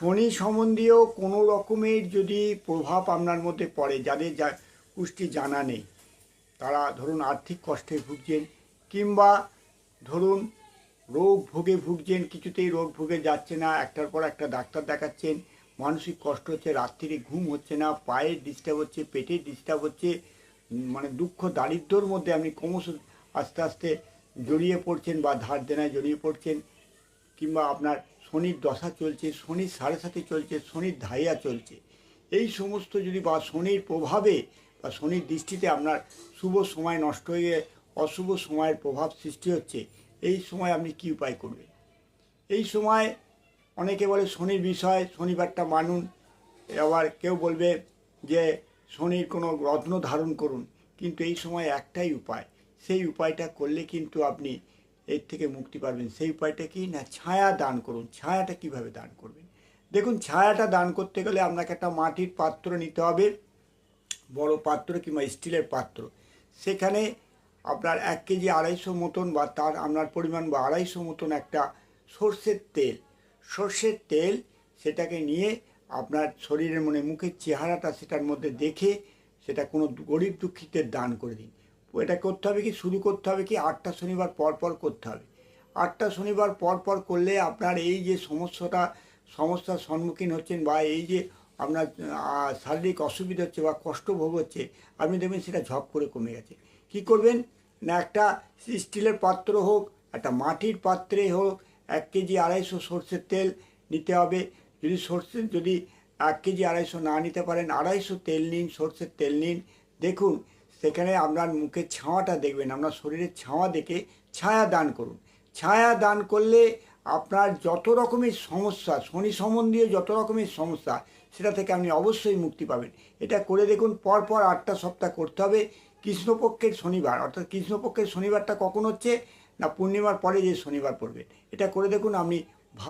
শনি সম্বন্ধীয় কোনো রকমের যদি প্রভাব আপনার মধ্যে পড়ে, যাদের পুষ্টি জানা নেই, তারা ধরুন আর্থিক কষ্টে ভুগছেন, কিংবা ধরুন রোগ ভোগে ভুগছেন, কিছুতেই রোগ ভোগে যাচ্ছে না, একটার পর একটা ডাক্তার দেখাচ্ছেন, মানসিক কষ্ট হচ্ছে, রাত্রিরে ঘুম হচ্ছে না, পায়ের ডিস্টার্ব হচ্ছে, পেটের ডিস্টার্ব হচ্ছে, মানে দুঃখ দারিদ্র্যর মধ্যে আপনি ক্রমশ আস্তে আস্তে জড়িয়ে পড়ছেন বা ধার দেনায় জড়িয়ে পড়ছেন, কিংবা আপনার শনির দশা চলছে, শনির সাড়ে সাথে চলছে, শনির ধাইয়া চলছে, এই সমস্ত যদি বা শনির প্রভাবে বা শনির দৃষ্টিতে আপনার শুভ সময় নষ্ট হয়ে অশুভ সময়ের প্রভাব সৃষ্টি হচ্ছে, এই সময় আপনি কী উপায় করবেন? এই সময় অনেকে বলে শনির বিষয়, শনিবারটা মানুন, আবার কেউ বলবে যে শনির কোনো রত্ন ধারণ করুন, কিন্তু এই সময় একটাই উপায়, সেই উপায়টা করলে কিন্তু আপনি এর থেকে মুক্তি পাবেন। সেই উপায়টা কি না, ছায়া দান করুন। ছায়াটা কিভাবে দান করবেন? দেখুন, ছায়াটা দান করতে গেলে আপনাকে একটা মাটির পাত্র নিতে হবে, বড় পাত্র কিংবা স্টিলের পাত্র। সেখানে আপনার 1 কেজি 250 মতন বা তার আপনার পরিমাণ বা 250 মতন একটা সর্ষের তেল সেটাকে নিয়ে আপনার শরীরের মুখের চেহারাটা সেটার মধ্যে দেখে সেটা কোনো গরিব দুঃখীদের দান করে দিন। এটা করতে হবে কি, শুরু করতে হবে কি 8টা শনিবার পর পর করতে হবে। 8টা শনিবার পর পর করলে আপনার এই যে সমস্যার সম্মুখীন হচ্ছেন বা এই যে আপনার শারীরিক অসুবিধা হচ্ছে বা কষ্ট ভোগ হচ্ছে, আপনি দেখবেন সেটা ঝপ করে কমে গেছে। কি করবেন না, একটা স্টিলের পাত্র হোক, একটা মাটির পাত্রে হোক, 1 কেজি 250 সর্ষের তেল নিতে হবে। যদি 1 কেজি 250 না নিতে পারেন, 250 তেল নিন, সর্ষের তেল নিন। দেখুন, সেখানে আপনার মুখের ছাওয়াটা দেখবেন, আপনার শরীরের ছাওয়া দেখে ছায়া দান করুন। ছায়া দান করলে আপনার যত রকমের সমস্যা, শনি সম্বন্ধীয় যত রকমের সমস্যা, সেটা থেকে আপনি অবশ্যই মুক্তি পাবেন। এটা করে দেখুন, পরপর 8টা সপ্তাহ করতে হবে। কৃষ্ণপক্ষের শনিবার, অর্থাৎ কৃষ্ণপক্ষের শনিবারটা কখন হচ্ছে না, পূর্ণিমার পরে যে শনিবার পড়বে। এটা করে দেখুন, আপনি